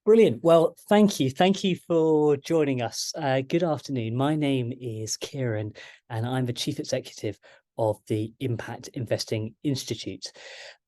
Brilliant. Well, thank you. Thank you for joining us. Good afternoon. My name is Kieran, and I'm the Chief Executive of the Impact Investing Institute.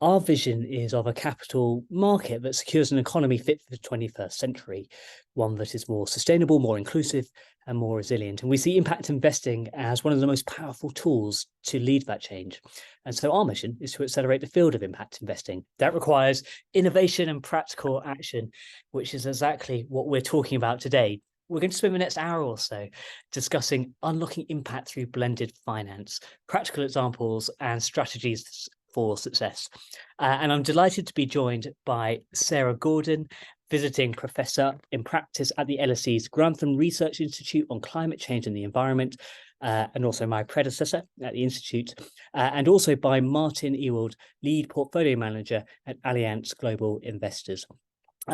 Our vision is of a capital market that secures an economy fit for the 21st century, one that is more sustainable, more inclusive, and more resilient. And we see impact investing as one of the most powerful tools to lead that change. And so our mission is to accelerate the field of impact investing. That requires innovation and practical action, which is exactly what we're talking about today. We're going to spend the next hour or so discussing unlocking impact through blended finance, practical examples and strategies for success. And I'm delighted to be joined by Sarah Gordon, visiting professor in practice at the LSE's Grantham Research Institute on Climate Change and the Environment, and also my predecessor at the Institute, and also by Martin Ewald, lead portfolio manager at Allianz Global Investors.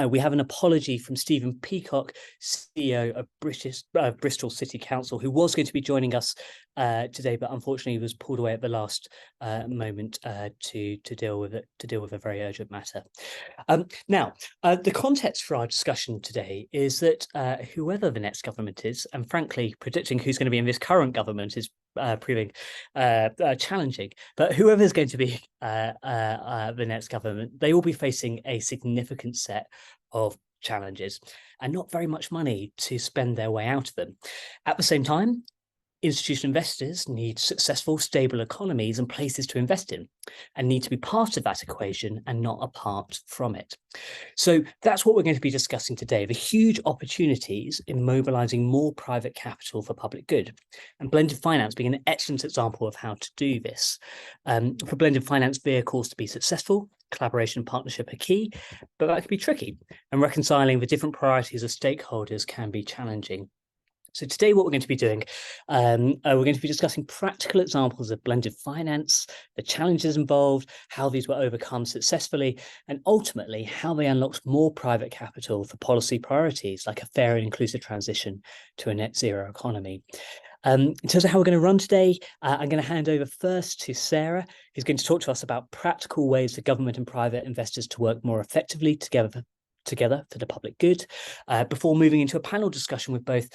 We have an apology from Stephen Peacock, CEO of Bristol City Council, who was going to be joining us today, but unfortunately was pulled away at the last moment to deal with a very urgent matter. Now, the context for our discussion today is that whoever the next government is, and frankly, predicting who's going to be in this current government is proving challenging, but whoever is going to be the next government, they will be facing a significant set of challenges and not very much money to spend their way out of them. At the same time, institutional investors need successful, stable economies and places to invest in, and need to be part of that equation and not apart from it. So that's what we're going to be discussing today, the huge opportunities in mobilizing more private capital for public good, and blended finance being an excellent example of how to do this. For blended finance vehicles to be successful, collaboration and partnership are key, but that can be tricky, and reconciling the different priorities of stakeholders can be challenging. So today what we're going to be doing, we're going to be discussing practical examples of blended finance, the challenges involved, how these were overcome successfully, and ultimately how they unlocked more private capital for policy priorities like a fair and inclusive transition to a net zero economy. In terms of how we're going to run today, I'm going to hand over first to Sarah, who's going to talk to us about practical ways for government and private investors to work more effectively together for the public good, before moving into a panel discussion with both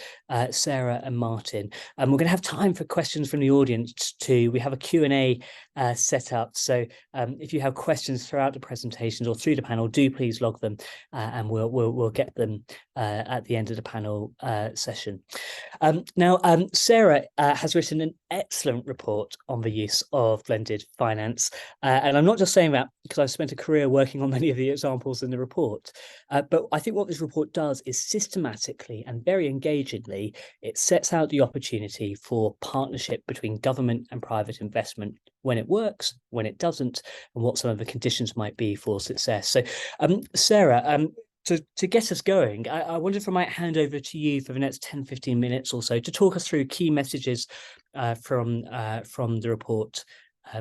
Sarah and Martin. We're going to have time for questions from the audience too. We have a Q&A set up, so if you have questions throughout the presentations or through the panel, do please log them, and we'll get them at the end of the panel session. Now, Sarah has written an excellent report on the use of blended finance, and I'm not just saying that because I've spent a career working on many of the examples in the report. But I think what this report does is systematically and very engagingly, it sets out the opportunity for partnership between government and private investment, when it works, when it doesn't, and what some of the conditions might be for success. So, Sarah, to get us going, I wonder if I might hand over to you for the next 10-15 minutes or so to talk us through key messages from the report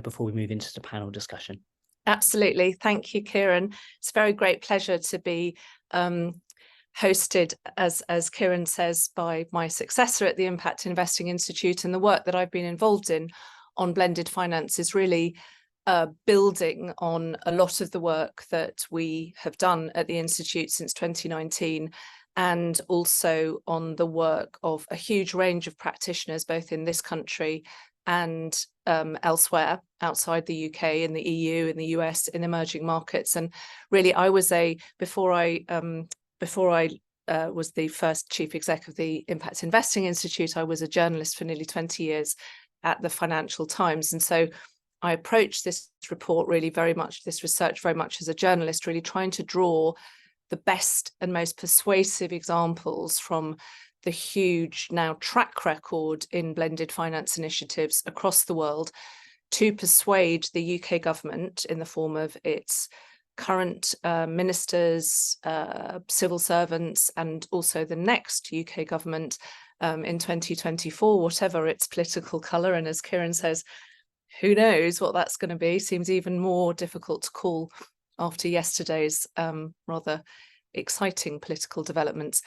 before we move into the panel discussion. Absolutely. Thank you, Kieran. It's a very great pleasure to be hosted, as Kieran says, by my successor at the Impact Investing Institute, and the work that I've been involved in on blended finance is really building on a lot of the work that we have done at the Institute since 2019, and also on the work of a huge range of practitioners, both in this country and elsewhere outside the UK, in the EU, in the US, in emerging markets. And really, I was before I was the first chief exec of the Impact Investing Institute, I was a journalist for nearly 20 years at the Financial Times. And so I approached this report this research very much as a journalist, really trying to draw the best and most persuasive examples from the huge now track record in blended finance initiatives across the world to persuade the UK government, in the form of its current ministers, civil servants, and also the next UK government in 2024, whatever its political colour. And as Kieran says, who knows what that's going to be? Seems even more difficult to call after yesterday's rather exciting political developments.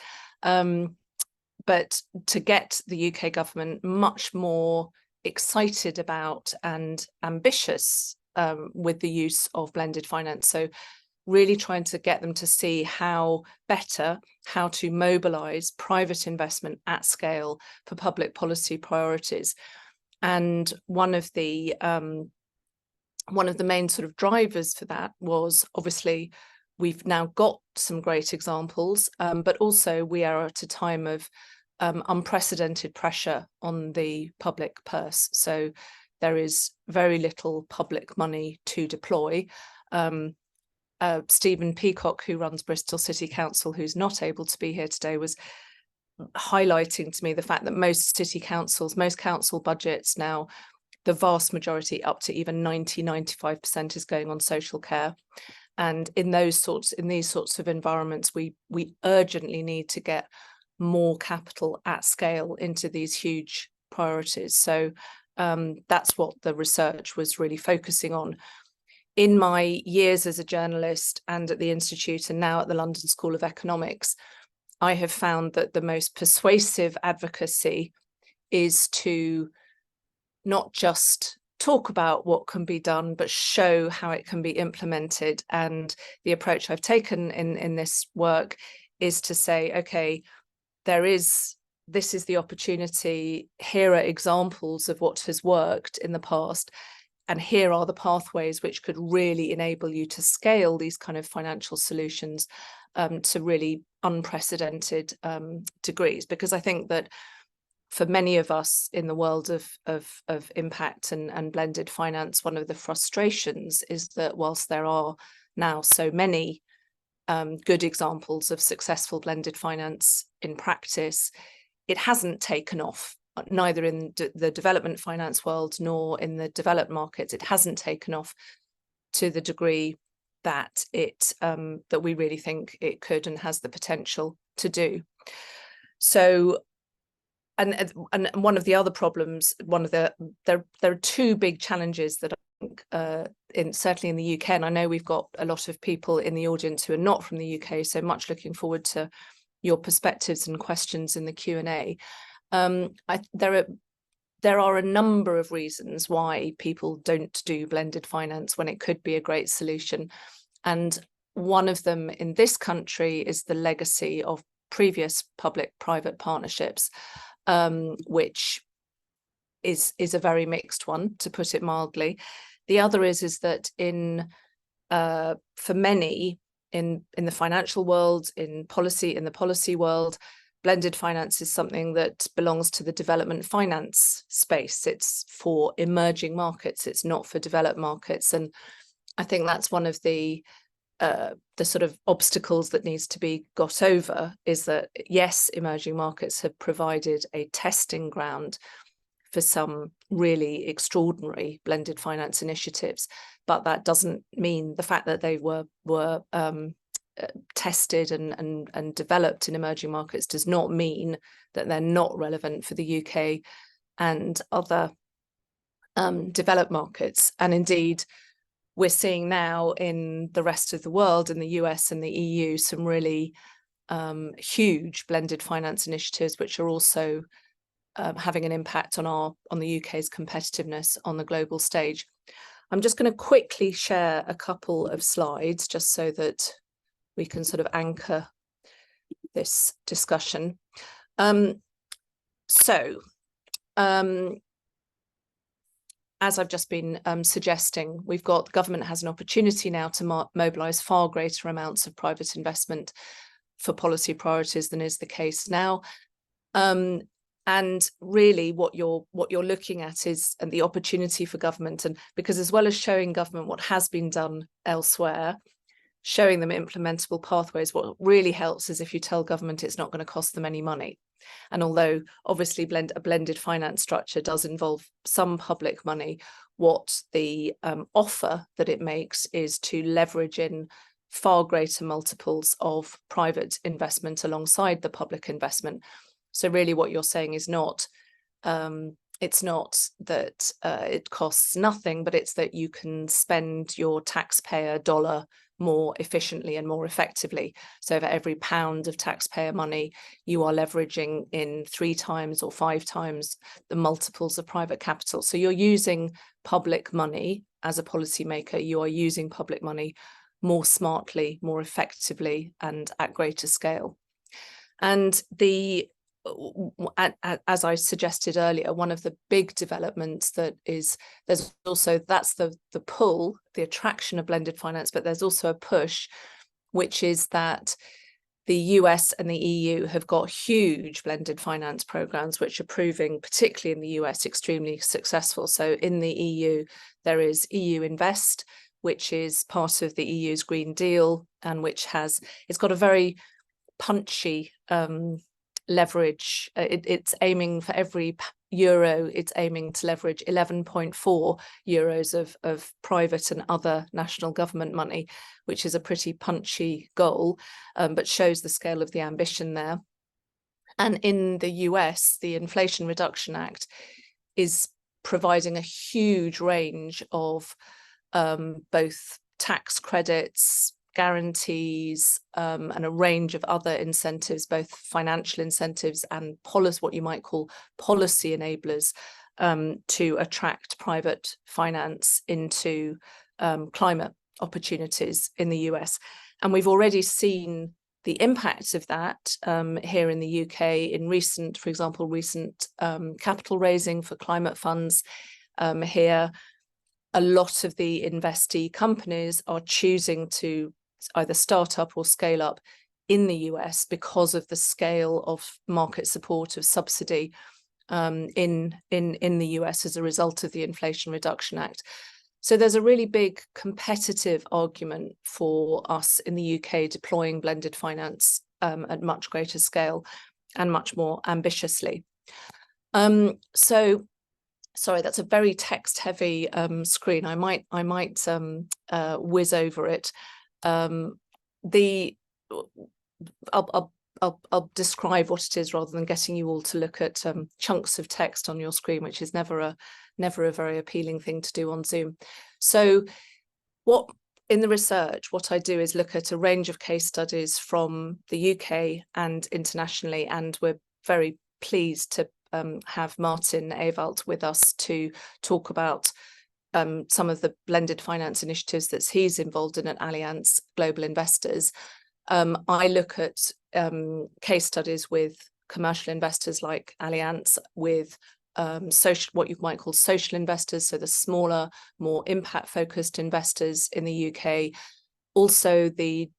But to get the UK government much more excited about and ambitious with the use of blended finance. So really trying to get them to see how to mobilize private investment at scale for public policy priorities. And one of the main sort of drivers for that was, obviously, we've now got some great examples, but also we are at a time of unprecedented pressure on the public purse. So there is very little public money to deploy. Stephen Peacock, who runs Bristol City Council, who's not able to be here today, was highlighting to me the fact that most council budgets now, the vast majority, up to even 95% is going on social care. And in these sorts of environments, we urgently need to get more capital at scale into these huge priorities. So that's what the research was really focusing on. In my years as a journalist and at the Institute and now at the London School of Economics, I have found that the most persuasive advocacy is to not just talk about what can be done, but show how it can be implemented. And the approach I've taken in this work is to say, okay, this is the opportunity. Here are examples of what has worked in the past. And here are the pathways which could really enable you to scale these kind of financial solutions to really unprecedented degrees. Because I think that for many of us in the world of impact and blended finance, one of the frustrations is that whilst there are now so many good examples of successful blended finance in practice, it hasn't taken off, neither in the development finance world nor in the developed markets. It hasn't taken off to the degree that that we really think it could and has the potential to do. So, and one of the other problems, there are two big challenges that I think certainly in the UK, and I know we've got a lot of people in the audience who are not from the UK, so much looking forward to your perspectives and questions in the Q&A. There are a number of reasons why people don't do blended finance when it could be a great solution. And one of them in this country is the legacy of previous public-private partnerships, which is a very mixed one, to put it mildly. The other is that for many in the financial world, in the policy world, blended finance is something that belongs to the development finance space. It's for emerging markets. It's not for developed markets. And I think that's one of the sort of obstacles that needs to be got over, is that, yes, emerging markets have provided a testing ground for some really extraordinary blended finance initiatives, but that doesn't mean the fact that they were tested and developed in emerging markets does not mean that they're not relevant for the UK and other developed markets. And indeed, we're seeing now in the rest of the world, in the US and the EU, some really huge blended finance initiatives, which are also having an impact on the UK's competitiveness on the global stage. I'm just going to quickly share a couple of slides just so that we can sort of anchor this discussion. As I've just been suggesting, the government has an opportunity now to mobilise far greater amounts of private investment for policy priorities than is the case now. And really what you're looking at is the opportunity for government, and because as well as showing government what has been done elsewhere, showing them implementable pathways, what really helps is if you tell government it's not going to cost them any money. And although obviously a blended finance structure does involve some public money, what the offer that it makes is to leverage in far greater multiples of private investment alongside the public investment. So really what you're saying is not, it's not that it costs nothing, but it's that you can spend your taxpayer dollar more efficiently and more effectively. So for every pound of taxpayer money, you are leveraging in 3 times or 5 times the multiples of private capital. So you're using public money as a policymaker, you are using public money more smartly, more effectively, and at greater scale. And as I suggested earlier, one of the big developments that's the pull, the attraction of blended finance, but there's also a push, which is that the US and the EU have got huge blended finance programs, which are proving, particularly in the US, extremely successful. So in the EU, there is EU Invest, which is part of the EU's Green Deal, and it's got a very punchy leverage. It's aiming for every euro, it's aiming to leverage 11.4 euros of private and other national government money, which is a pretty punchy goal, but shows the scale of the ambition there. And in the US, the Inflation Reduction Act is providing a huge range of both tax credits, guarantees, and a range of other incentives, both financial incentives and what you might call policy enablers, to attract private finance into climate opportunities in the US. And we've already seen the impacts of that here in the UK in recent capital raising for climate funds here. A lot of the investee companies are choosing to either start up or scale up in the US because of the scale of market support of subsidy in the US as a result of the Inflation Reduction Act. So there's a really big competitive argument for us in the UK deploying blended finance at much greater scale and much more ambitiously. Sorry, that's a very text-heavy screen. I might whiz over it. I'll describe what it is rather than getting you all to look at chunks of text on your screen, which is never a very appealing thing to do on Zoom. So in the research, what I do is look at a range of case studies from the UK and internationally, and we're very pleased to have Martin Ewald with us to talk about some of the blended finance initiatives that he's involved in at Allianz Global Investors. I look at case studies with commercial investors like Allianz, with what you might call social investors, so the smaller, more impact-focused investors in the UK, also the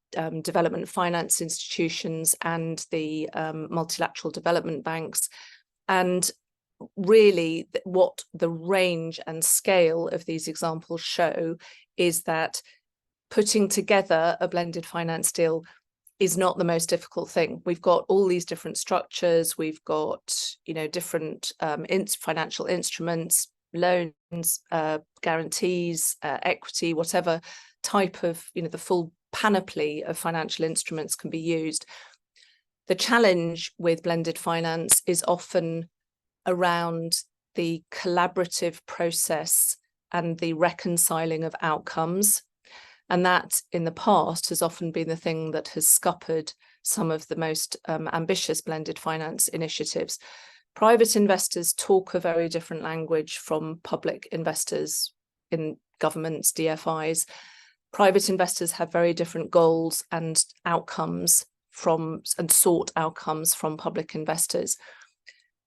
development finance institutions and the multilateral development banks. And really what the range and scale of these examples show is that putting together a blended finance deal is not the most difficult thing. We've got all these different structures, we've got different financial instruments, loans, guarantees, equity, whatever type of the full panoply of financial instruments can be used. The challenge with blended finance is often around the collaborative process and the reconciling of outcomes. And that in the past has often been the thing that has scuppered some of the most ambitious blended finance initiatives. Private investors talk a very different language from public investors in governments, DFIs. Private investors have very different goals and outcomes and sought outcomes from public investors.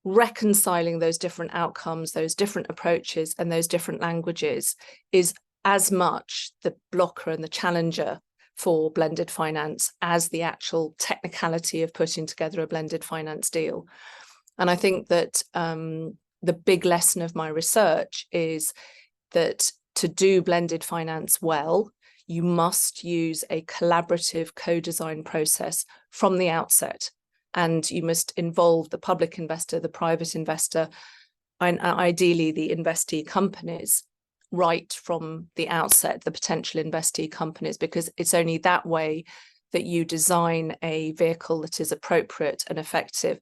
Reconciling those different outcomes, those different approaches, and those different languages is as much the blocker and the challenger for blended finance as the actual technicality of putting together a blended finance deal. And I think that the big lesson of my research is that to do blended finance well, you must use a collaborative co-design process from the outset. And you must involve the public investor, the private investor, and ideally the investee companies right from the outset, the potential investee companies, because it's only that way that you design a vehicle that is appropriate and effective.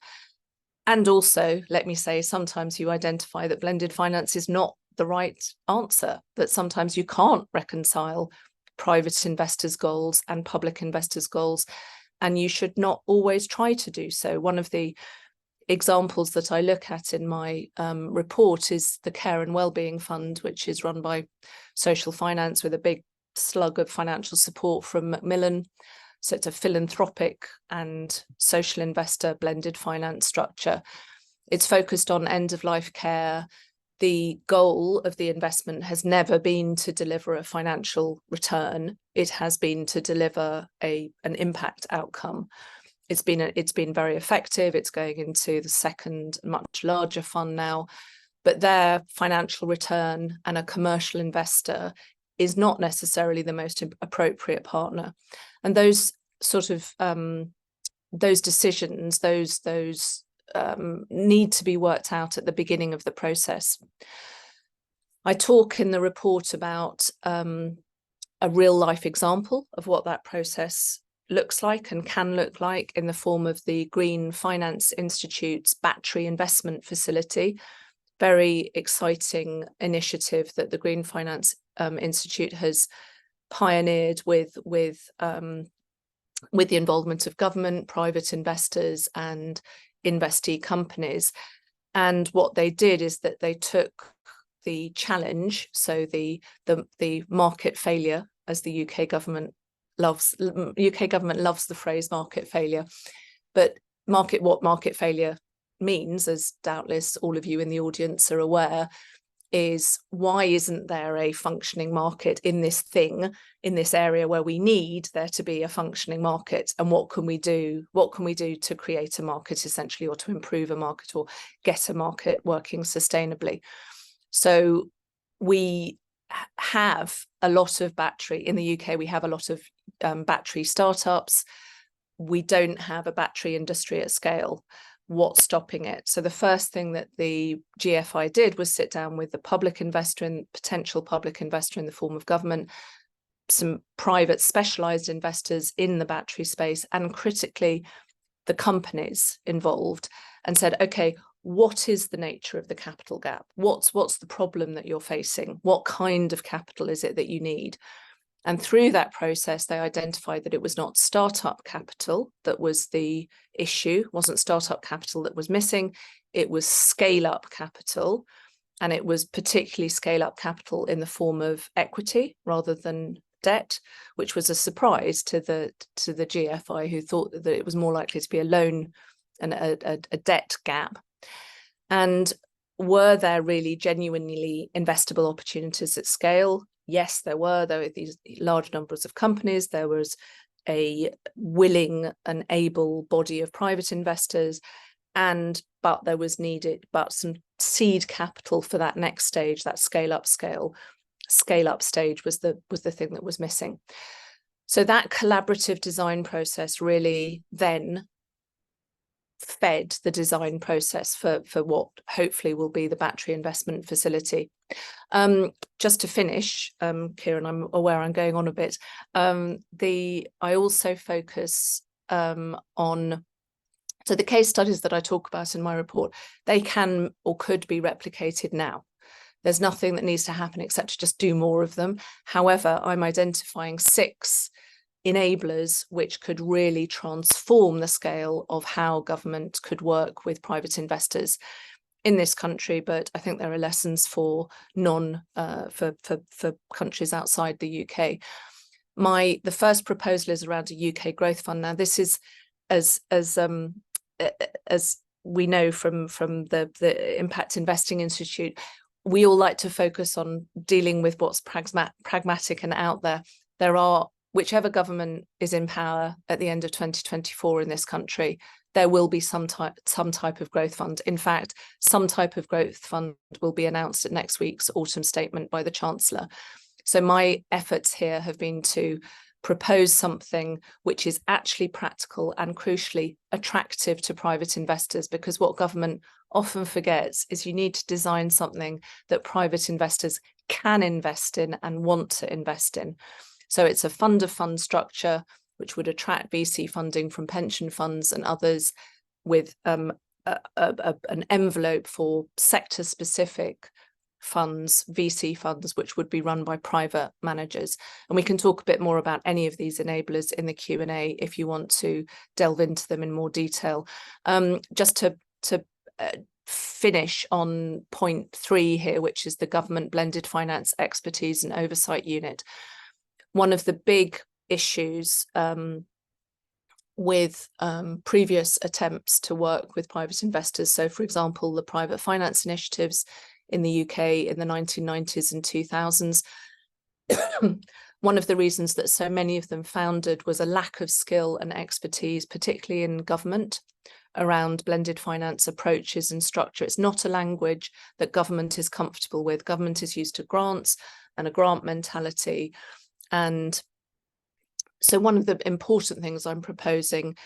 And also, let me say, sometimes you identify that blended finance is not the right answer, that sometimes you can't reconcile private investors' goals and public investors' goals, and you should not always try to do so. One of the examples that I look at in my report is the Care and Wellbeing Fund, which is run by Social Finance with a big slug of financial support from Macmillan. So it's a philanthropic and social investor blended finance structure. It's focused on end-of-life care. The goal of the investment has never been to deliver a financial return. It has been to deliver an impact outcome. It's been very effective. It's going into the second, much larger fund now, but their financial return and a commercial investor is not necessarily the most appropriate partner. And those sort of those decisions, those need to be worked out at the beginning of the process. I talk in the report about a real life example of what that process looks like and can look like in the form of the Green Finance Institute's battery investment facility. Very exciting initiative that the Green Finance Institute has pioneered with the involvement of government, private investors and investee companies. And what they did is that they took the challenge, so the market failure, as the UK government loves the phrase market failure, but what market failure means, as doubtless all of you in the audience are aware, is why isn't there a functioning market in this thing, in this area where we need there to be a functioning market, and what can we do to create a market essentially, or to improve a market or get a market working sustainably. So we have a lot of battery in the UK. We have a lot of battery startups. We don't have a battery industry at scale. What's stopping it? So the first thing that the GFI did was sit down with the public investor and potential public investor in the form of government, some private specialized investors in the battery space, and critically the companies involved, and said, okay, what is the nature of the capital gap? What's the problem that you're facing? What kind of capital is it that you need? And through that process, they identified that it was not startup capital that was the issue, wasn't startup capital that was missing, it was scale-up capital. And it was particularly scale-up capital in the form of equity rather than debt, which was a surprise to the GFI, who thought that it was more likely to be a loan and a debt gap. And were there really genuinely investable opportunities at scale? Yes, there were. There were these large numbers of companies. There was a willing and able body of private investors, but there was needed some seed capital for that next stage, that scale up stage was the thing that was missing. So that collaborative design process really then fed the design process for what hopefully will be the battery investment facility. Just to finish, Kieran, I'm aware I'm going on a bit. I also focus on, so the case studies that I talk about in my report, they can or could be replicated now. There's nothing that needs to happen except to just do more of them. However, I'm identifying 6 enablers which could really transform the scale of how government could work with private investors in this country, but I think there are lessons for countries outside the UK. The first proposal is around a UK growth fund. Now, this is as we know from the Impact Investing Institute, we all like to focus on dealing with what's pragmatic and out there. There are, whichever government is in power at the end of 2024 in this country, there will be some type of growth fund. In fact, some type of growth fund will be announced at next week's autumn statement by the Chancellor. So my efforts here have been to propose something which is actually practical and crucially attractive to private investors, because what government often forgets is you need to design something that private investors can invest in and want to invest in. So it's a fund of fund structure which would attract VC funding from pension funds and others, with an envelope for sector specific funds, VC funds, which would be run by private managers. And we can talk a bit more about any of these enablers in the Q&A if you want to delve into them in more detail. Just to finish on point 3 here, which is the government blended finance expertise and oversight unit. one of the big issues with previous attempts to work with private investors. So, for example, the private finance initiatives in the UK in the 1990s and 2000s. One of the reasons that so many of them foundered was a lack of skill and expertise, particularly in government, around blended finance approaches and structure. It's not a language that government is comfortable with. Government is used to grants and a grant mentality. And so one of the important things I'm proposing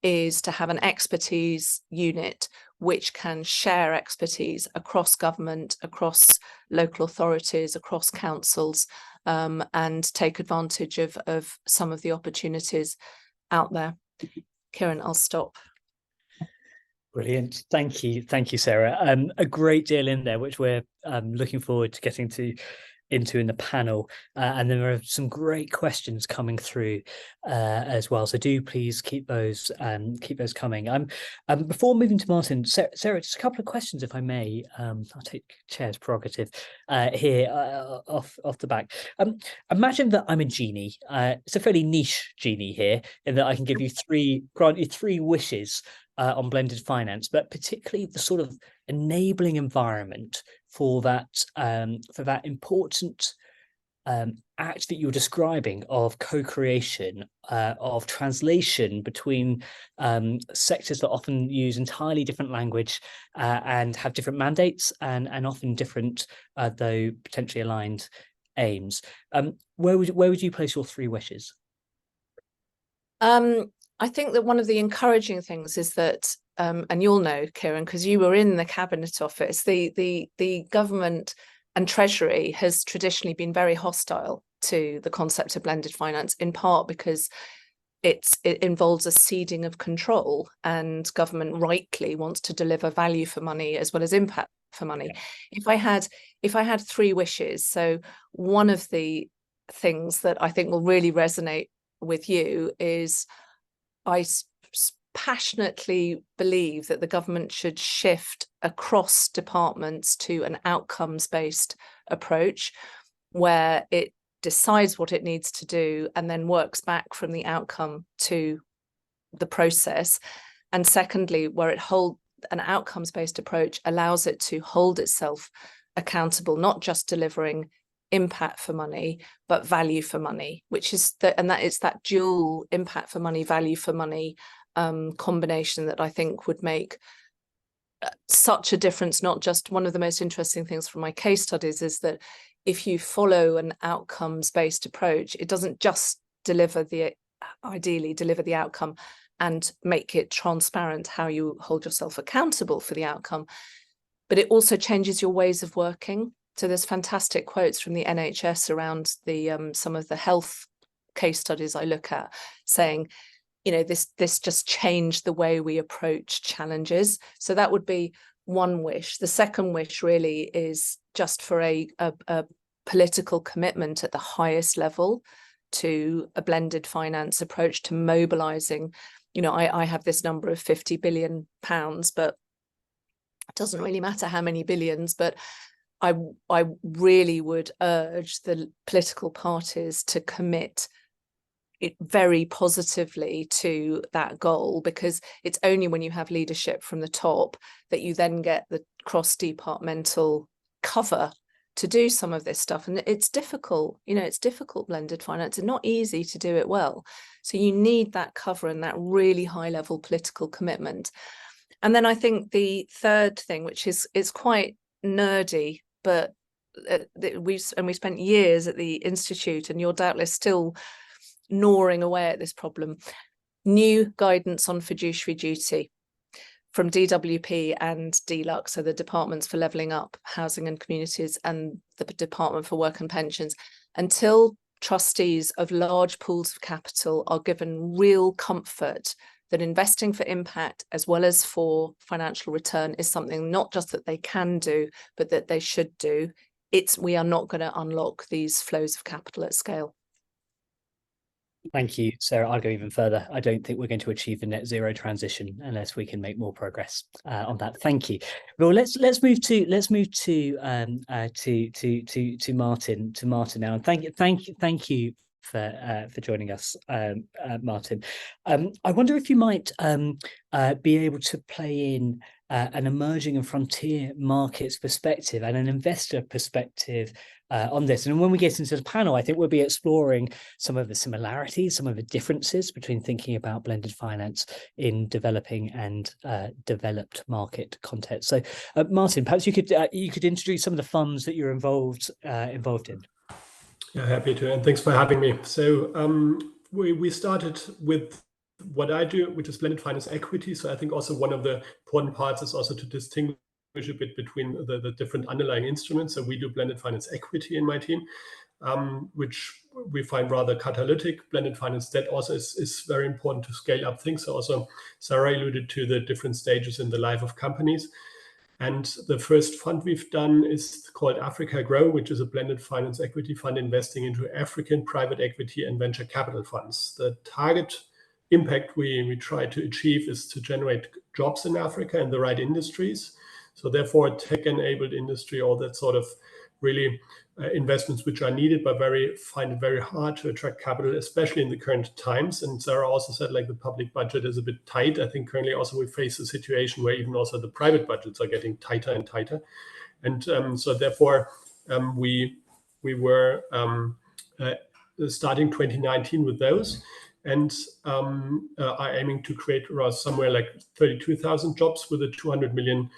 is to have an expertise unit which can share expertise across government, across local authorities, across councils, and take advantage of some of the opportunities out there. Kieran, I'll stop. Brilliant. Thank you, Sarah. A great deal in there, which we're looking forward to getting into in the panel, and there are some great questions coming through as well. So do please keep those coming. Before moving to Martin, Sarah, just a couple of questions, if I may. I'll take chair's prerogative here off the back. Imagine that I'm a genie. It's a fairly niche genie here, in that I can grant you three wishes on blended finance, but particularly the sort of enabling environment for that important act that you're describing of co-creation, of translation between sectors that often use entirely different language and have different mandates and often different, though potentially aligned, aims. Where would you place your three wishes? I think that one of the encouraging things is that, and you'll know, Kieran, because you were in the Cabinet Office, the government and Treasury has traditionally been very hostile to the concept of blended finance, in part because it involves a ceding of control, and government rightly wants to deliver value for money as well as impact for money. If I had three wishes, so one of the things that I think will really resonate with you is I passionately believe that the government should shift across departments to an outcomes-based approach, where it decides what it needs to do and then works back from the outcome to the process. And secondly, where an outcomes-based approach allows it to hold itself accountable, not just delivering impact for money, but value for money, which is that dual impact for money, value for money combination that I think would make such a difference. Not just, one of the most interesting things from my case studies is that if you follow an outcomes-based approach, it doesn't just ideally deliver the outcome and make it transparent how you hold yourself accountable for the outcome, but it also changes your ways of working. So there's fantastic quotes from the NHS around some of the health case studies I look at, saying, this just changed the way we approach challenges. So that would be one wish. The second wish really is just for a political commitment at the highest level to a blended finance approach, to mobilizing. I have this number of £50 billion, but it doesn't really matter how many billions, but I really would urge the political parties to commit it very positively to that goal, because it's only when you have leadership from the top that you then get the cross-departmental cover to do some of this stuff. And it's difficult, it's difficult, blended finance. It's not easy to do it well. So you need that cover and that really high level political commitment. And then I think the third thing, which is quite nerdy, but we spent years at the Institute, and you're doubtless still gnawing away at this problem. New guidance on fiduciary duty from DWP and DLUC, so the Departments for Levelling Up, Housing and Communities, and the Department for Work and Pensions. Until trustees of large pools of capital are given real comfort that investing for impact as well as for financial return is something not just that they can do, but that they should do, we are not going to unlock these flows of capital at scale. Thank you, Sarah. I'll go even further. I don't think we're going to achieve the net zero transition unless we can make more progress on that. Thank you. Well, let's move to Martin now. And thank you for joining us, Martin. I wonder if you might be able to play in an emerging and frontier markets perspective and an investor perspective on this. And when we get into the panel, I think we'll be exploring some of the similarities, some of the differences between thinking about blended finance in developing and developed market context. So, Martin, perhaps you could introduce some of the funds that you're involved in. Yeah, happy to, and thanks for having me. So we started with what I do, which is blended finance equity. So I think also one of the important parts is also to distinguish a bit between the different underlying instruments. So we do blended finance equity in my team, which we find rather catalytic. Blended finance debt also is very important to scale up things. So also Sarah alluded to the different stages in the life of companies. And the first fund we've done is called Africa Grow, which is a blended finance equity fund investing into African private equity and venture capital funds. The target impact we try to achieve is to generate jobs in Africa in the right industries. So therefore, tech-enabled industry, all that sort of really investments which are needed, but find it very hard to attract capital, especially in the current times. And Sarah also said, like, the public budget is a bit tight. I think currently also we face a situation where even also the private budgets are getting tighter and tighter. And so therefore, we were starting 2019 with those, and are aiming to create somewhere like 32,000 jobs with a 200 million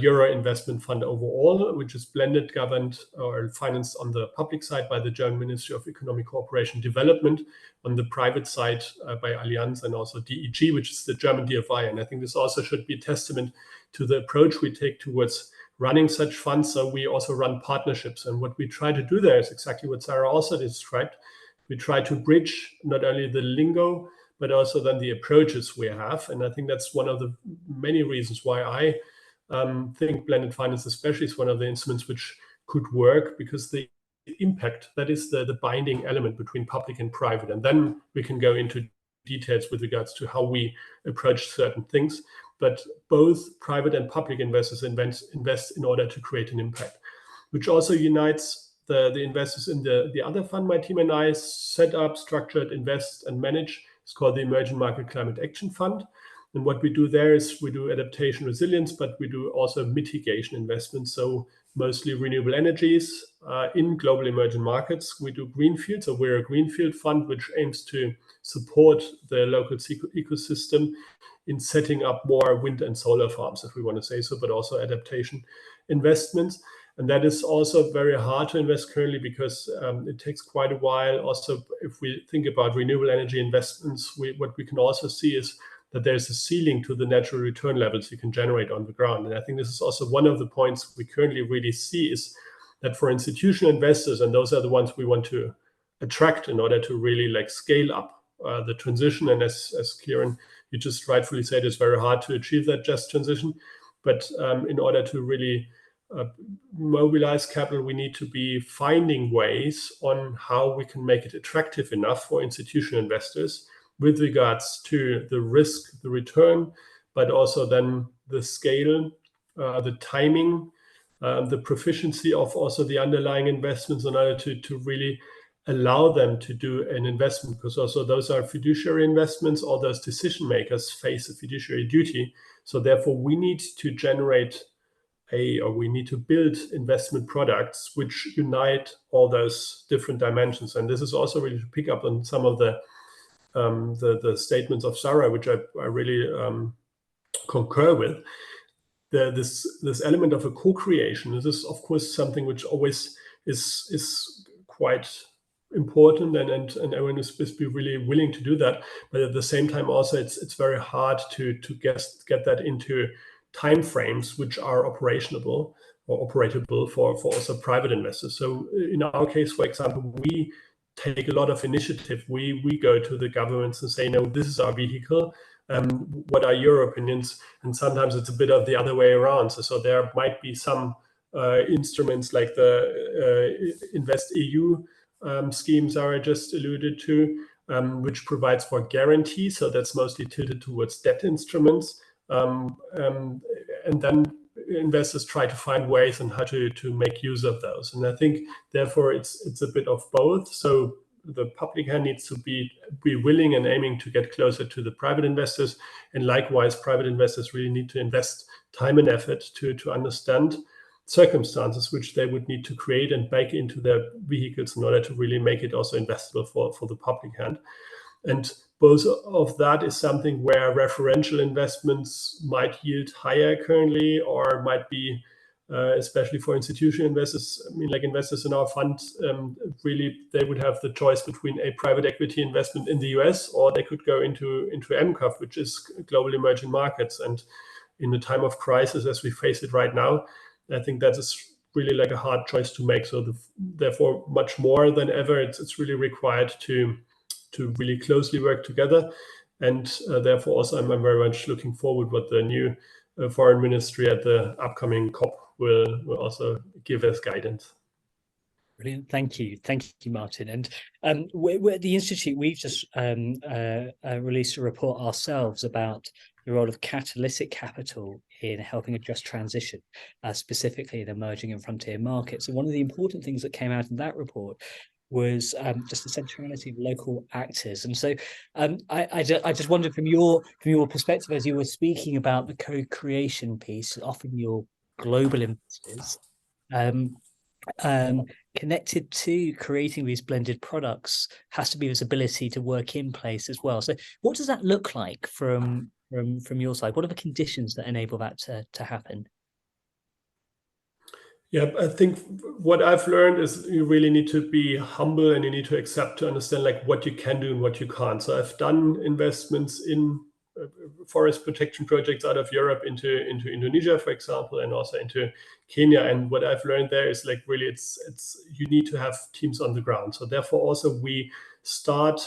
euro investment fund overall, which is blended, governed, or financed on the public side by the German Ministry of Economic Cooperation and Development, on the private side by Allianz and also DEG, which is the German DFI. And I think this also should be a testament to the approach we take towards running such funds. So we also run partnerships. And what we try to do there is exactly what Sarah also described. We try to bridge not only the lingo, but also then the approaches we have. And I think that's one of the many reasons why I think blended finance especially is one of the instruments which could work, because the impact, that is the binding element between public and private. And then we can go into details with regards to how we approach certain things. But both private and public investors invest in order to create an impact, which also unites the investors in the other fund my team and I set up, structured, invest, and manage. It's called the Emerging Market Climate Action Fund. And what we do there is we do adaptation resilience, but we do also mitigation investments. So mostly renewable energies in global emerging markets. We do greenfield. So we're a greenfield fund which aims to support the local ecosystem in setting up more wind and solar farms, if we want to say so, but also adaptation investments. And that is also very hard to invest currently because it takes quite a while. Also, if we think about renewable energy investments, what we can also see is that there's a ceiling to the natural return levels you can generate on the ground. And I think this is also one of the points we currently really see, is that for institutional investors, and those are the ones we want to attract in order to really like scale up the transition. And as Kieran, you just rightfully said, it's very hard to achieve that just transition. But in order to really mobilize capital, we need to be finding ways on how we can make it attractive enough for institutional investors with regards to the risk, the return, but also then the scale, the timing, the proficiency of also the underlying investments in order to really allow them to do an investment, because also those are fiduciary investments. All those decision makers face a fiduciary duty. So therefore we need to generate we need to build investment products which unite all those different dimensions. And this is also really to pick up on some of the statements of Sarah, which I really concur with. This element of a co-creation, this is of course something which always is quite important, and everyone is supposed to be really willing to do that. But at the same time, also it's very hard to get that into time frames which are operatable for also private investors. So in our case, for example, we take a lot of initiative. We go to the governments and say, no, this is our vehicle. What are your opinions? And sometimes it's a bit of the other way around. So there might be some instruments like the Invest EU schemes Sarah just alluded to, which provides for guarantees. So that's mostly tilted towards debt instruments. And then investors try to find ways on how to make use of those. And I think therefore it's a bit of both. So the public hand needs to be willing and aiming to get closer to the private investors, and likewise private investors really need to invest time and effort to understand circumstances which they would need to create and bake into their vehicles in order to really make it also investable for the public hand. And both of that is something where referential investments might yield higher currently, or might be, especially for institutional investors. I mean, like investors in our fund, really, they would have the choice between a private equity investment in the US, or they could go into MCAV, which is global emerging markets. And in the time of crisis, as we face it right now, I think that is really like a hard choice to make. So therefore, much more than ever, it's really required to really closely work together. And therefore, also, I'm very much looking forward what the new foreign ministry at the upcoming COP will also give as guidance. Brilliant. Thank you, Martin. And we're at the Institute, we've just released a report ourselves about the role of catalytic capital in helping a just transition, specifically in emerging and frontier markets. And one of the important things that came out in that report was just the centrality of local actors. And so I just wondered, from your perspective, as you were speaking about the co-creation piece, often your global investors, connected to creating these blended products has to be this ability to work in place as well. So what does that look like from your side? What are the conditions that enable that to happen? Yeah, I think what I've learned is you really need to be humble, and you need to accept, to understand like what you can do and what you can't. So I've done investments in forest protection projects out of Europe into Indonesia, for example, and also into Kenya. And what I've learned there is like really it's you need to have teams on the ground. So therefore also we start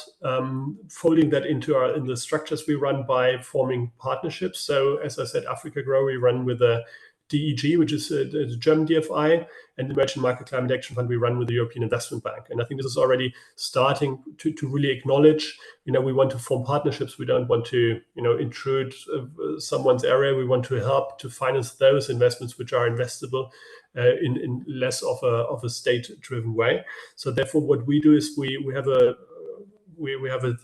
folding that in the structures we run by forming partnerships. So as I said, Africa Grow, we run with a DEG, which is the German DFI, and the Emerging Market Climate Action Fund we run with the European Investment Bank. And I think this is already starting to really acknowledge, we want to form partnerships. We don't want to, intrude someone's area. We want to help to finance those investments which are investable in less of a state-driven way. So therefore, what we do is we have an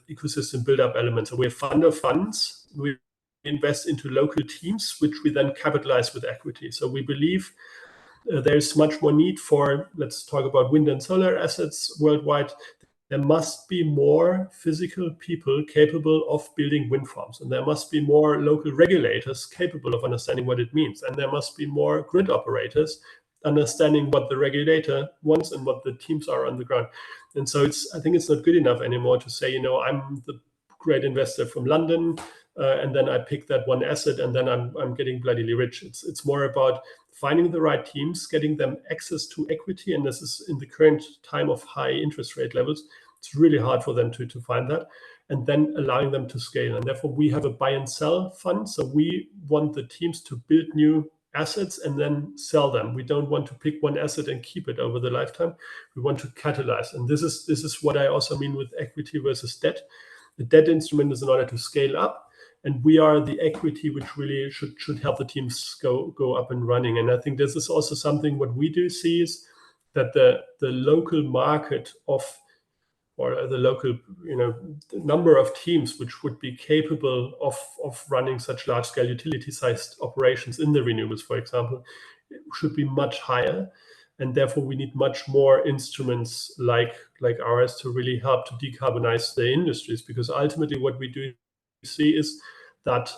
ecosystem build-up element. So we have fund of funds. We invest into local teams, which we then capitalize with equity. So we believe there's much more need for, let's talk about wind and solar assets worldwide. There must be more physical people capable of building wind farms, and there must be more local regulators capable of understanding what it means, and there must be more grid operators understanding what the regulator wants and what the teams are on the ground. And so I think it's not good enough anymore to say, I'm the great investor from London, and then I pick that one asset, and then I'm getting bloodily rich. It's more about finding the right teams, getting them access to equity, and this is in the current time of high interest rate levels. It's really hard for them to find that, and then allowing them to scale. And therefore, we have a buy and sell fund. So we want the teams to build new assets and then sell them. We don't want to pick one asset and keep it over the lifetime. We want to catalyze, and this is what I also mean with equity versus debt. The debt instrument is in order to scale up, and we are the equity which really should help the teams go up and running. And I think this is also something what we do see is that the local market or the local the number of teams which would be capable of running such large scale utility sized operations in the renewables, for example, should be much higher. And therefore we need much more instruments like ours to really help to decarbonize the industries, because ultimately what we do see is that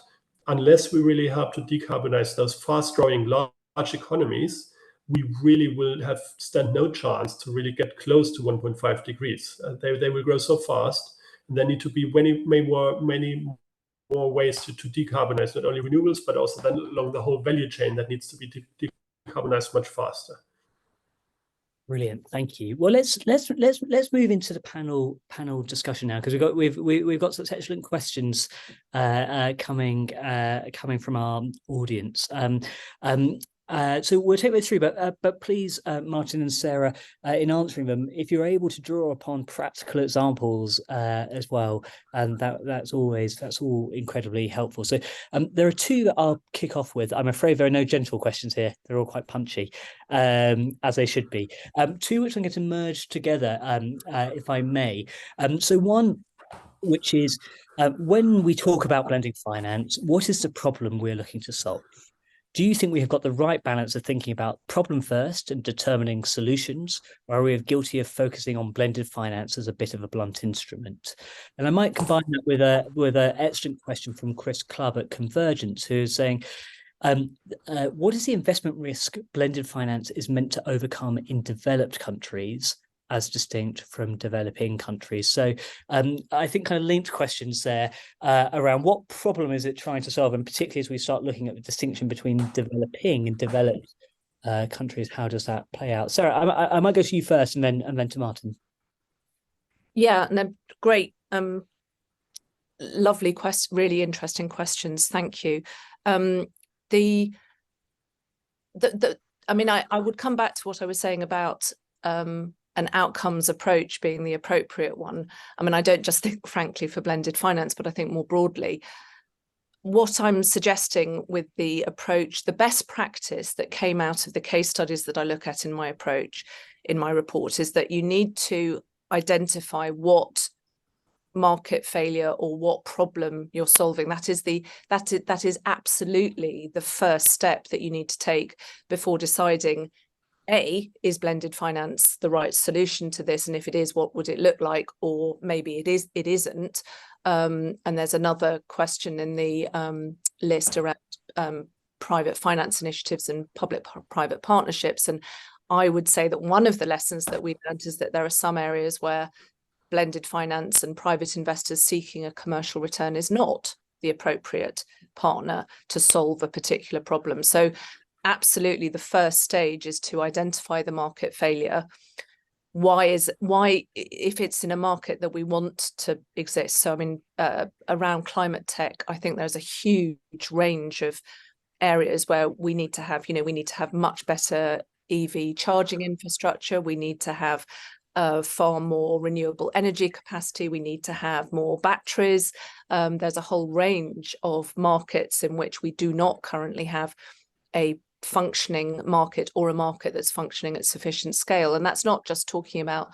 unless we really help to decarbonize those fast-growing large economies, we really will stand no chance to really get close to 1.5 degrees. They will grow so fast, and there need to be many more ways to decarbonize not only renewables but also then along the whole value chain that needs to be decarbonized much faster. Brilliant, thank you. Well, let's move into the panel discussion now, because we've got such excellent questions coming from our audience. So we'll take those through, but please, Martin and Sarah, in answering them, if you're able to draw upon practical examples as well, and that's all incredibly helpful. So there are two that I'll kick off with. I'm afraid there are no gentle questions here; they're all quite punchy, as they should be. Two which I'm going to merge together, if I may. So one, which is when we talk about blended finance, what is the problem we're looking to solve? Do you think we have got the right balance of thinking about problem first and determining solutions, or are we guilty of focusing on blended finance as a bit of a blunt instrument? And I might combine that with an excellent question from Chris Clubb at Convergence, who is saying, what is the investment risk blended finance is meant to overcome in developed countries as distinct from developing countries? So I think kind of linked questions there around what problem is it trying to solve, and particularly as we start looking at the distinction between developing and developed countries, how does that play out? Sarah, I might go to you first, and then to Martin. Yeah, no, great. Lovely question, really interesting questions. Thank you. I mean, I would come back to what I was saying about an outcomes approach being the appropriate one. I mean, I don't just think, frankly, for blended finance, but I think more broadly. What I'm suggesting with the approach, the best practice that came out of the case studies that I look at in my approach, in my report, is that you need to identify what market failure or what problem you're solving. That is absolutely the first step that you need to take before deciding, A, is blended finance the right solution to this? And if it is, what would it look like? Or maybe it isn't. And there's another question in the list around private finance initiatives and public-private partnerships. And I would say that one of the lessons that we've learned is that there are some areas where blended finance and private investors seeking a commercial return is not the appropriate partner to solve a particular problem. So absolutely, the first stage is to identify the market failure. Why, if it's in a market that we want to exist? So I mean, around climate tech, I think there's a huge range of areas where we need to have, we need to have much better EV charging infrastructure. We need to have far more renewable energy capacity. We need to have more batteries. There's a whole range of markets in which we do not currently have a functioning market, or a market that's functioning at sufficient scale. And that's not just talking about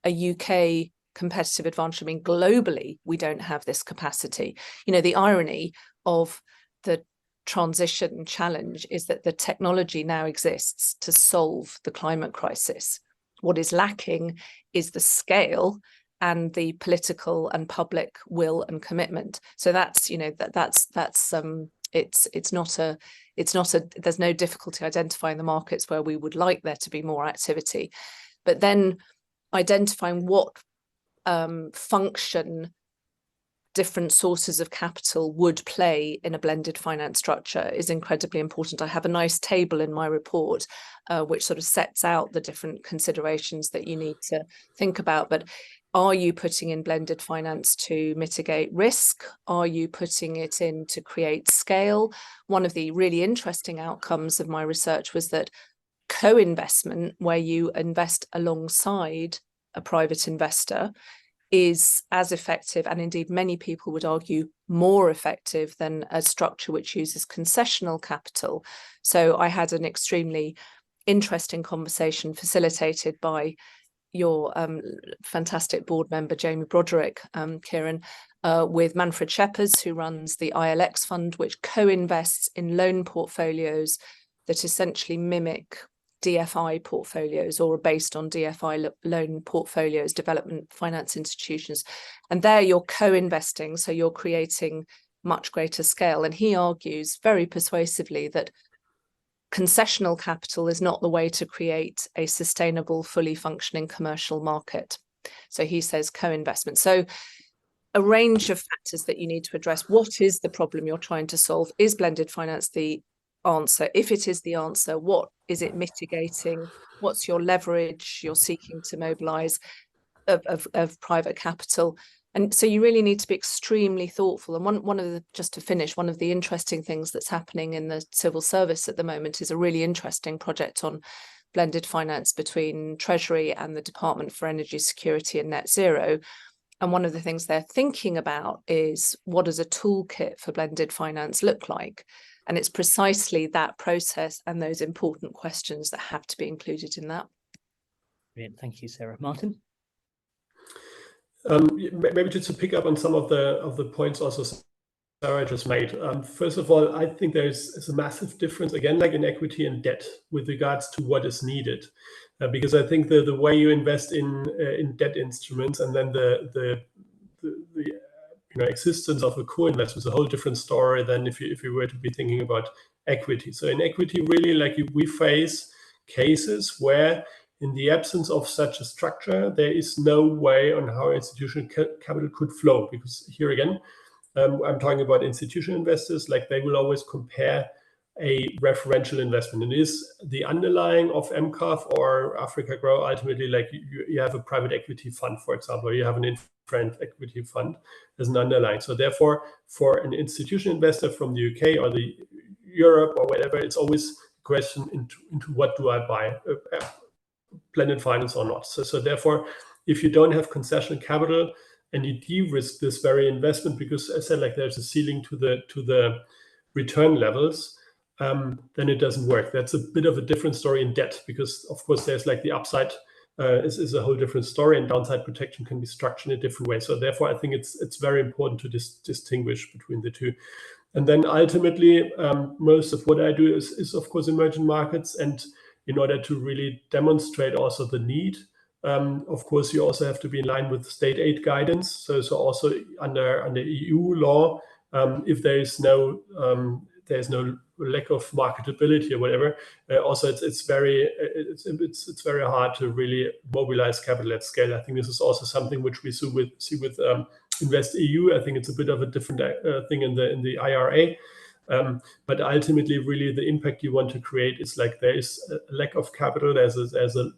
a UK competitive advantage. I mean, globally, we don't have this capacity. The irony of the transition challenge is that the technology now exists to solve the climate crisis. What is lacking is the scale and the political and public will and commitment. So that's, there's no difficulty identifying the markets where we would like there to be more activity, but then identifying what function different sources of capital would play in a blended finance structure is incredibly important. I have a nice table in my report which sort of sets out the different considerations that you need to think about. But are you putting in blended finance to mitigate risk? Are you putting it in to create scale? One of the really interesting outcomes of my research was that co-investment, where you invest alongside a private investor, is as effective, and indeed many people would argue more effective, than a structure which uses concessional capital. So I had an extremely interesting conversation facilitated by your fantastic board member, Jamie Broderick, Kieran, with Manfred Scheppers, who runs the ILX fund, which co-invests in loan portfolios that essentially mimic DFI portfolios, or are based on DFI loan portfolios, development finance institutions. And there you're co-investing, so you're creating much greater scale. And he argues very persuasively that concessional capital is not the way to create a sustainable, fully functioning commercial market. So he says co-investment. So a range of factors that you need to address. What is the problem you're trying to solve? Is blended finance the answer? If it is the answer, what is it mitigating? What's your leverage you're seeking to mobilize of private capital? And so you really need to be extremely thoughtful. And one of the, just to finish, one of the interesting things that's happening in the civil service at the moment is a really interesting project on blended finance between Treasury and the Department for Energy Security and Net Zero. And one of the things they're thinking about is, what does a toolkit for blended finance look like? And it's precisely that process and those important questions that have to be included in that. Brilliant. Thank you, Sarah. Martin? Maybe just to pick up on some of the points also Sarah just made. First of all, I think there's a massive difference, again, like in equity and debt, with regards to what is needed. Because I think the way you invest in debt instruments and then the existence of a co-invest is a whole different story than if you were to be thinking about equity. So in equity, really, like we face cases where, in the absence of such a structure, there is no way on how institutional capital could flow. Because here again, I'm talking about institutional investors, like they will always compare a referential investment. It is the underlying of MCAF or Africa Grow. Ultimately, like you have a private equity fund, for example, or you have an infra equity fund as an underlying. So therefore, for an institutional investor from the UK or the Europe or whatever, it's always a question into what do I buy, blended finance or not. So therefore, if you don't have concessional capital and you de-risk this very investment, because as I said, like there's a ceiling to the return levels, then it doesn't work. That's a bit of a different story in debt, because of course there's like the upside is a whole different story, and downside protection can be structured in a different way. So therefore, I think it's very important to distinguish between the two. And then ultimately, most of what I do is of course emerging markets, and in order to really demonstrate also the need, of course, you also have to be in line with state aid guidance. So also under EU law, if there is no lack of marketability or whatever, also it's very hard to really mobilize capital at scale. I think this is also something which we see with Invest EU. I think it's a bit of a different thing in the IRA. But ultimately, really, the impact you want to create is like there is a lack of capital. There's a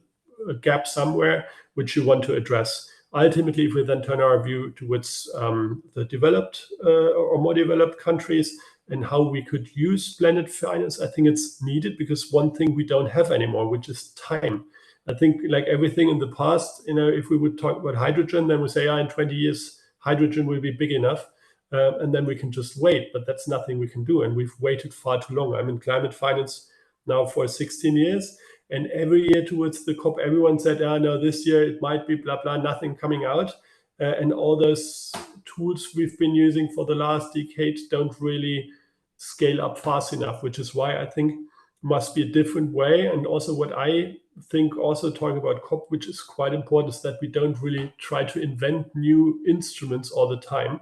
gap somewhere which you want to address. Ultimately, if we then turn our view towards the developed or more developed countries and how we could use blended finance, I think it's needed, because one thing we don't have anymore, which is time. I think like everything in the past, if we would talk about hydrogen, then we say, in 20 years, hydrogen will be big enough. And then we can just wait, but that's nothing we can do. And we've waited far too long. I'm in climate finance now for 16 years. And every year towards the COP, everyone said, no, this year it might be blah, blah, nothing coming out. And all those tools we've been using for the last decade don't really scale up fast enough, which is why I think must be a different way. And also what I think, also talking about COP, which is quite important, is that we don't really try to invent new instruments all the time.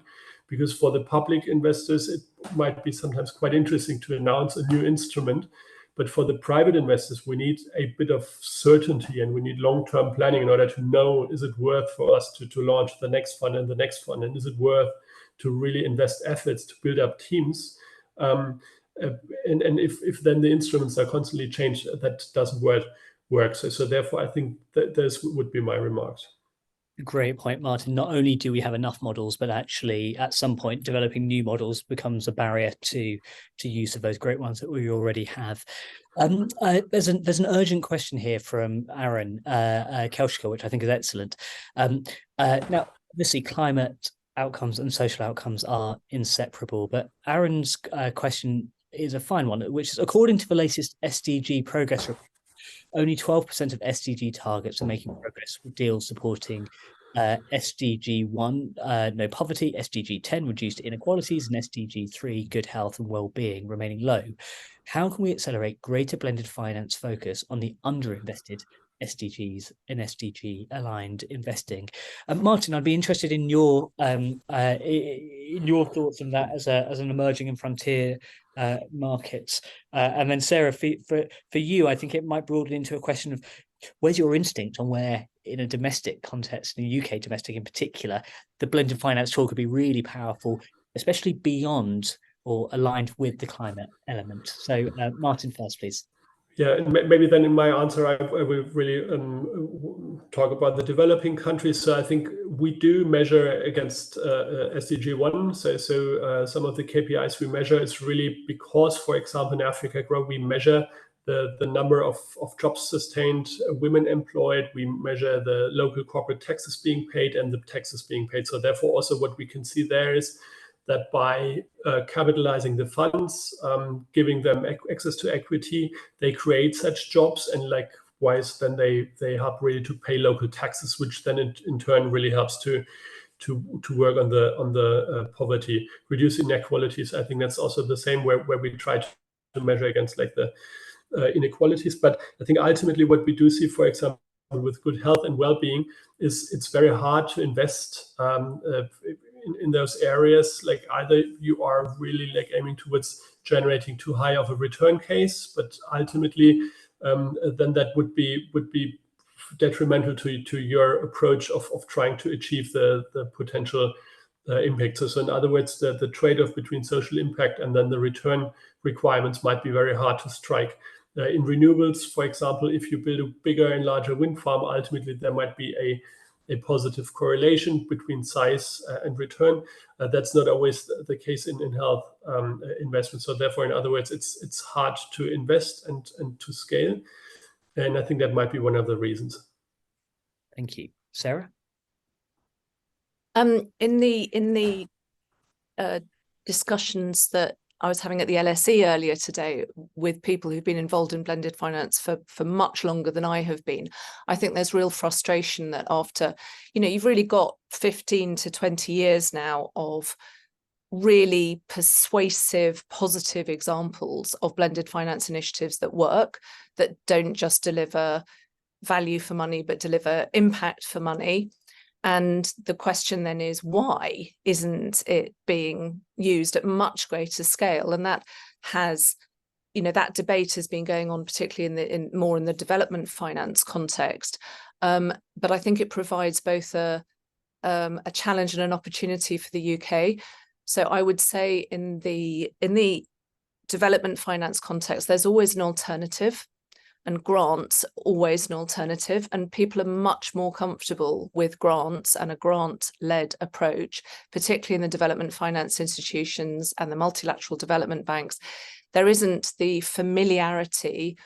Because for the public investors, it might be sometimes quite interesting to announce a new instrument. But for the private investors, we need a bit of certainty, and we need long-term planning in order to know, is it worth for us to launch the next fund and the next fund? And is it worth to really invest efforts to build up teams? And if then the instruments are constantly changed, that doesn't work. So therefore, I think that those would be my remarks. Great point, Martin. Not only do we have enough models, but actually at some point developing new models becomes a barrier to use of those great ones that we already have. There's an urgent question here from Aaron Kelschka, which I think is excellent. Now, obviously, climate outcomes and social outcomes are inseparable, but Aaron's question is a fine one, which is, according to the latest SDG progress report, only 12% of SDG targets are making progress with deals supporting SDG 1, no poverty, SDG 10, reduced inequalities, and SDG 3, good health and well-being, remaining low. How can we accelerate greater blended finance focus on the underinvested SDGs and SDG-aligned investing? Martin, I'd be interested in your thoughts on that as an emerging and frontier markets, and then Sarah, for you, I think it might broaden into a question of where's your instinct on where, in a domestic context, in the UK domestic in particular, the blended finance tool could be really powerful, especially beyond or aligned with the climate element. So Martin first, please. Yeah, and maybe then in my answer, I will really talk about the developing countries. So I think we do measure against SDG 1. So some of the KPIs we measure is really because, for example, in Africa Grow, we measure the number of jobs sustained, women employed. We measure the local corporate taxes being paid and the taxes being paid. So therefore, also what we can see there is that by capitalizing the funds, giving them access to equity, they create such jobs, and likewise, then they help really to pay local taxes, which then in turn really helps to work on the poverty, reduce inequalities. I think that's also the same where we try to measure against like the inequalities. But I think ultimately what we do see, for example, with good health and well-being, is it's very hard to invest in those areas. Like either you are really like aiming towards generating too high of a return case, but ultimately then that would be detrimental to your approach of trying to achieve the potential impact. So in other words, the trade-off between social impact and then the return requirements might be very hard to strike. In renewables, for example, if you build a bigger and larger wind farm, ultimately there might be a positive correlation between size and return. That's not always the case in health investments. So therefore, in other words, it's hard to invest and to scale. And I think that might be one of the reasons. Thank you. Sarah? In the discussions that I was having at the LSE earlier today with people who've been involved in blended finance for much longer than I have been, I think there's real frustration that after, you've really got 15 to 20 years now of really persuasive, positive examples of blended finance initiatives that work, that don't just deliver value for money, but deliver impact for money. And the question then is, why isn't it being used at much greater scale? And that has, that debate has been going on, particularly more in the development finance context. But I think it provides both a challenge and an opportunity for the UK. So I would say in the development finance context, there's always an alternative. And grants always an alternative, and people are much more comfortable with grants and a grant-led approach, particularly in the development finance institutions and the multilateral development banks. There isn't the familiarity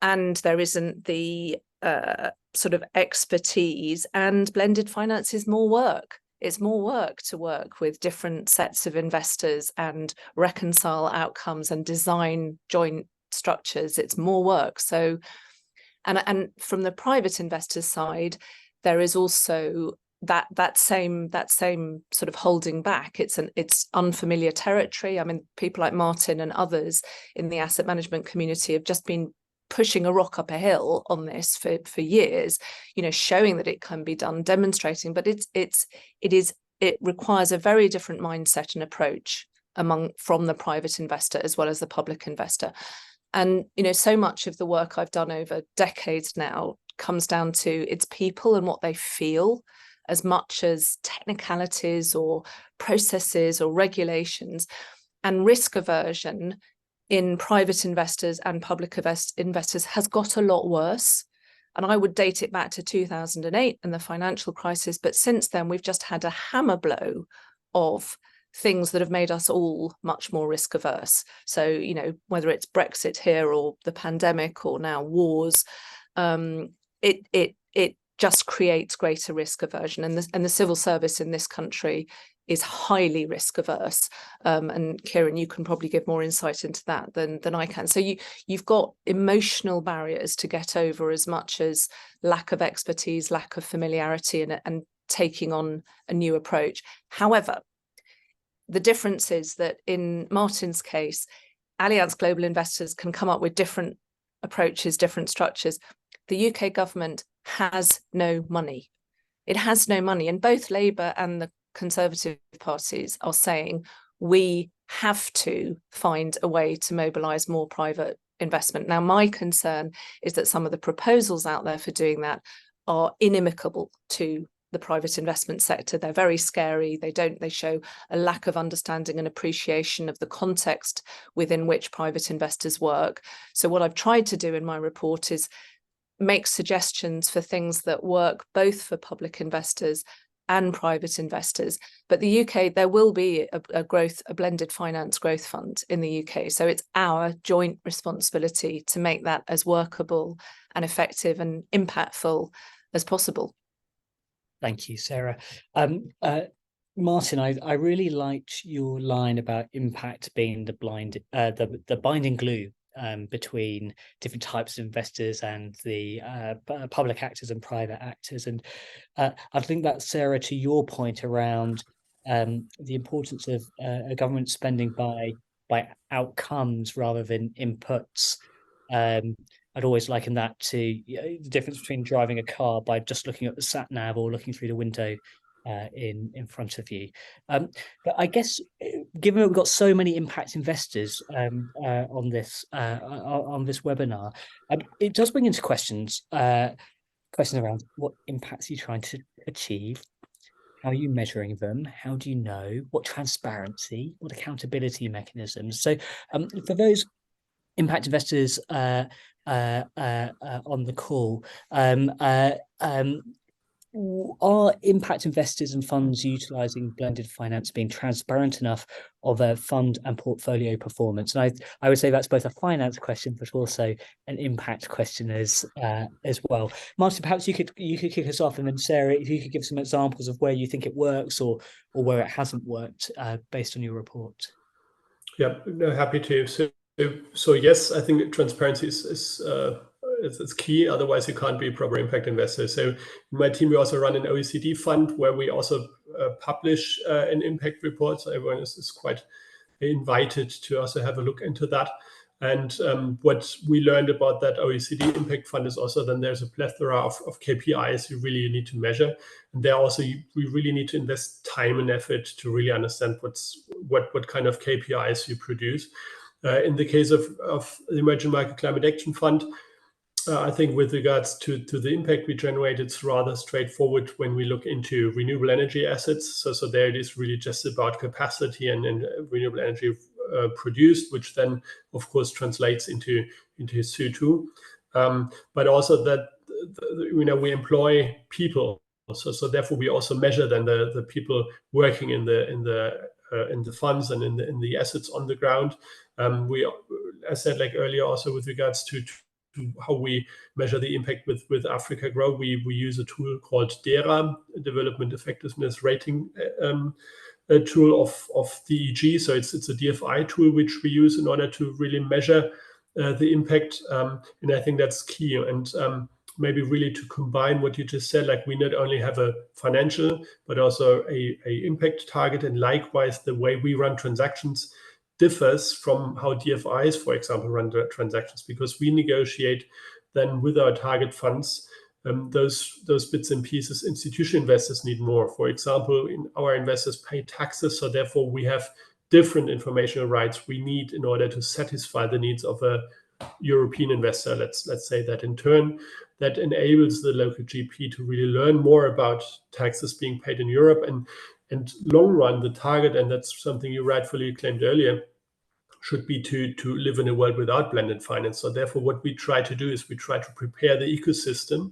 and there isn't the sort of expertise, and blended finance is more work. It's more work to work with different sets of investors and reconcile outcomes and design joint structures. It's more work. So, and from the private investors side, there is also that same sort of holding back. It's unfamiliar territory. I mean, people like Martin and others in the asset management community have just been pushing a rock up a hill on this for years, showing that it can be done, demonstrating, but it requires a very different mindset and approach from the private investor as well as the public investor. And, so much of the work I've done over decades now comes down to its people and what they feel, as much as technicalities or processes or regulations. And risk aversion in private investors and public investors has got a lot worse. And I would date it back to 2008 and the financial crisis. But since then, we've just had a hammer blow of things that have made us all much more risk averse. So, whether it's Brexit here or the pandemic or now wars, it just creates greater risk aversion. And the civil service in this country is highly risk averse. And Kieran, you can probably give more insight into that than I can. So you've got emotional barriers to get over, as much as lack of expertise, lack of familiarity, and taking on a new approach. However, the difference is that in Martin's case, Allianz Global Investors can come up with different approaches, different structures. The UK government has no money. It has no money. And both Labour and the Conservative parties are saying we have to find a way to mobilise more private investment. Now, my concern is that some of the proposals out there for doing that are inimical to the private investment sector. They're very scary. They show a lack of understanding and appreciation of the context within which private investors work. So what I've tried to do in my report is make suggestions for things that work both for public investors and private investors. But the UK, there will be a blended finance growth fund in the UK. So it's our joint responsibility to make that as workable and effective and impactful as possible. Thank you, Sarah. Martin, I really liked your line about impact being the binding glue between different types of investors and the public actors and private actors. And I think that, Sarah, to your point around the importance of a government spending by outcomes rather than inputs. I'd always liken that to the difference between driving a car by just looking at the sat nav or looking through the window in front of you. But I guess, given that we've got so many impact investors on this webinar, it does bring into questions around what impacts are you trying to achieve, how are you measuring them, how do you know, what transparency, what accountability mechanisms. So for those impact investors on the call, are impact investors and funds utilising blended finance being transparent enough of a fund and portfolio performance? And I would say that's both a finance question, but also an impact question as well. Martin, perhaps you could kick us off, and then Sarah, if you could give some examples of where you think it works or where it hasn't worked based on your report. Yeah, no, happy to. So yes, I think transparency is key. Otherwise, you can't be a proper impact investor. So in my team, we also run an OECD fund where we also publish an impact report. So everyone is quite invited to also have a look into that. And what we learned about that OECD impact fund is also then there's a plethora of KPIs you really need to measure. And there also we really need to invest time and effort to really understand what kind of KPIs you produce. In the case of the Emerging Market Climate Action Fund, I think with regards to the impact we generate, it's rather straightforward when we look into renewable energy assets. So there it is really just about capacity and renewable energy produced, which then of course translates into CO2. But also that we employ people. So therefore we also measure then the people working in the funds and in the assets on the ground. I said like earlier, also with regards to how we measure the impact with Africa Grow, we use a tool called DERA, Development Effectiveness Rating a tool of DEG. So it's a DFI tool which we use in order to really measure the impact, and I think that's key. And maybe really to combine what you just said, like we not only have a financial but also a impact target, and likewise the way we run transactions differs from how DFIs, for example, run the transactions, because we negotiate then with our target funds those bits and pieces institutional investors need more. For example, our investors pay taxes, so therefore we have different informational rights we need in order to satisfy the needs of a European investor. Let's say that in turn that enables the local GP to really learn more about taxes being paid in Europe, and long run the target, and that's something you rightfully claimed earlier, should be to live in a world without blended finance. So therefore what we try to do is we try to prepare the ecosystem,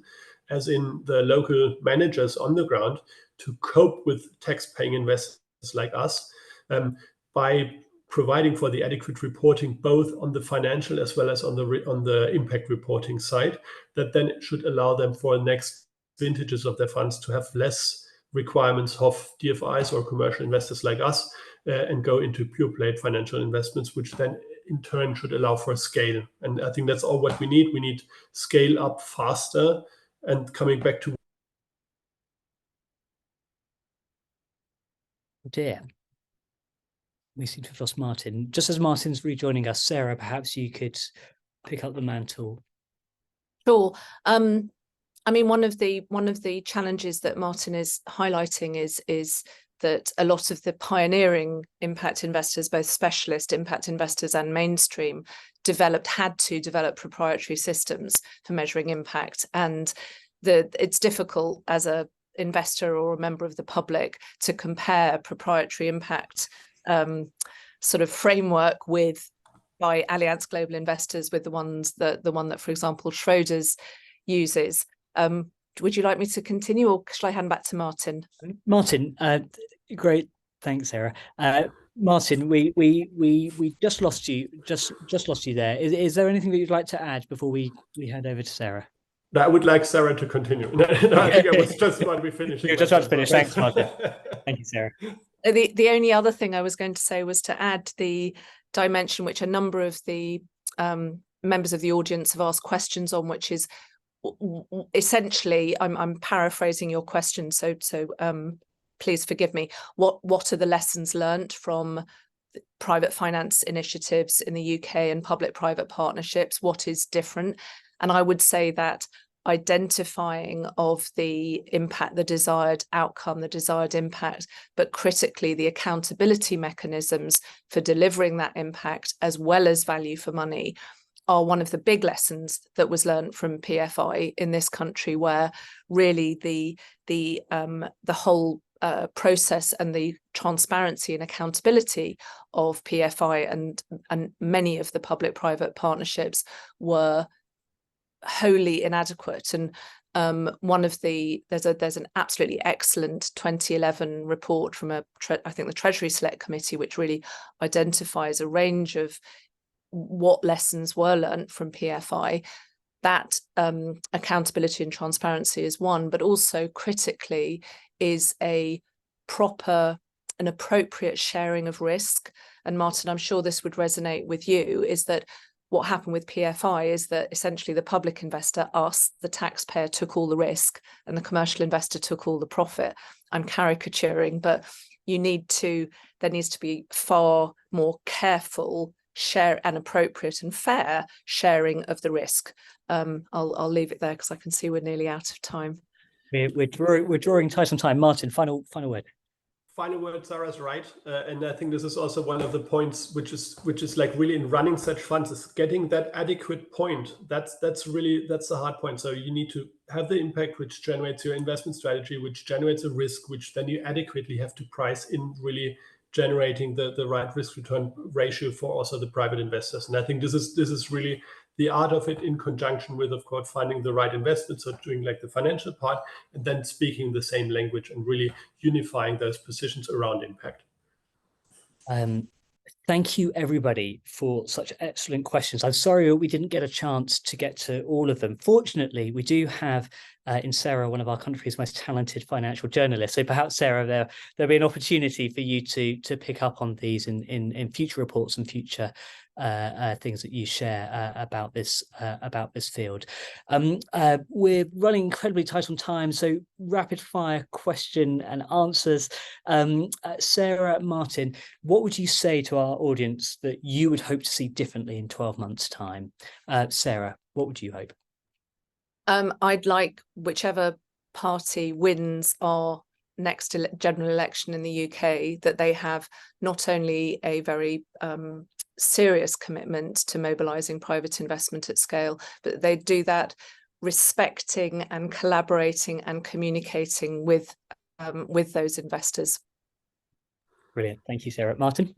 as in the local managers on the ground, to cope with tax-paying investors like us by providing for the adequate reporting both on the financial as well as on the impact reporting side, that then should allow them for next vintages of their funds to have less requirements of DFIs or commercial investors like us, and go into pure play financial investments, which then in turn should allow for scale. And I think that's all what we need. We need scale up faster. And coming back to dear, we seem to have lost Martin. Just as Martin's rejoining us, Sarah, perhaps you could pick up the mantle. Sure. I mean, one of the challenges that Martin is highlighting is that a lot of the pioneering impact investors, both specialist impact investors and mainstream, had to develop proprietary systems for measuring impact. And it's difficult as a investor or a member of the public to compare proprietary impact sort of framework by Allianz Global Investors with the one that, for example, Schroders uses. Would you like me to continue, or shall I hand back to Martin? Martin, great, thanks, Sarah. Martin, we just lost you. Just lost you there. Is there anything that you'd like to add before we hand over to Sarah? No, I would like Sarah to continue. No, I think I was just about to be finishing. You're just about to finish. Thanks, Martin. Thank you, Sarah. The only other thing I was going to say was to add the dimension which a number of the members of the audience have asked questions on, which is essentially, I'm paraphrasing your question, so please forgive me. What are the lessons learned from private finance initiatives in the UK and public-private partnerships? What is different? And I would say that identifying of the impact, the desired outcome, the desired impact, but critically the accountability mechanisms for delivering that impact as well as value for money are one of the big lessons that was learned from PFI in this country, where really the whole process and the transparency and accountability of PFI and many of the public-private partnerships were wholly inadequate. And there's an absolutely excellent 2011 report from I think the Treasury Select Committee, which really identifies a range of what lessons were learned from PFI. That accountability and transparency is one, but also critically is a proper and appropriate sharing of risk. And Martin, I'm sure this would resonate with you, is that what happened with PFI is that essentially the public investor, us, the taxpayer, took all the risk and the commercial investor took all the profit. I'm caricaturing, but there needs to be far more careful share and appropriate and fair sharing of the risk. I'll leave it there because I can see we're nearly out of time. We're drawing tight on time. Martin, final word. Final word, Sarah's right, and I think this is also one of the points which is like really in running such funds is getting that adequate point. That's the hard point. So you need to have the impact which generates your investment strategy, which generates a risk, which then you adequately have to price in, really generating the right risk return ratio for also the private investors. And I think this is really the art of it, in conjunction with, of course, finding the right investment, so doing like the financial part, and then speaking the same language and really unifying those positions around impact. Thank you, everybody, for such excellent questions. I'm sorry we didn't get a chance to get to all of them. Fortunately, we do have in Sarah, one of our country's most talented financial journalists. So perhaps, Sarah, there'll be an opportunity for you to pick up on these in future reports and future things that you share about this field. We're running incredibly tight on time, so rapid fire question and answers. Sarah, Martin, what would you say to our audience that you would hope to see differently in 12 months' time? Sarah, what would you hope? I'd like whichever party wins our next general election in the UK, that they have not only a very serious commitment to mobilising private investment at scale, but they do that respecting and collaborating and communicating with those investors. Brilliant. Thank you, Sarah. Martin?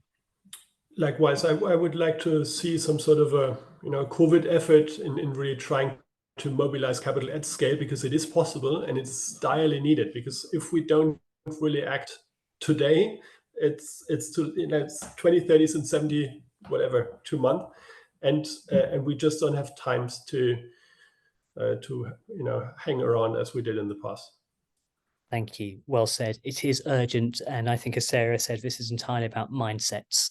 Likewise, I would like to see some sort of a COVID effort in really trying to mobilize capital at scale, because it is possible and it's direly needed. Because if we don't really act today, it's 2030s and 70 whatever 2 months, and we just don't have times to hang around as we did in the past. Thank you. Well said. It is urgent. And I think, as Sarah said, this is entirely about mindsets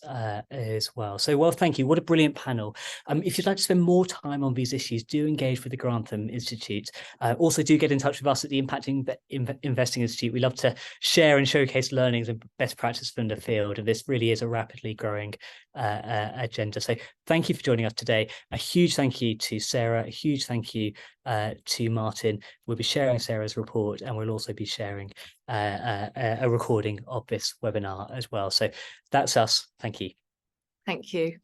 as well. So, well, thank you. What a brilliant panel. If you'd like to spend more time on these issues, do engage with the Grantham Institute. Also, do get in touch with us at the Impact Investing Institute. We love to share and showcase learnings and best practice from the field. And this really is a rapidly growing agenda. So thank you for joining us today. A huge thank you to Sarah. A huge thank you to Martin. We'll be sharing Sarah's report, and we'll also be sharing a recording of this webinar as well. So that's us. Thank you. Thank you.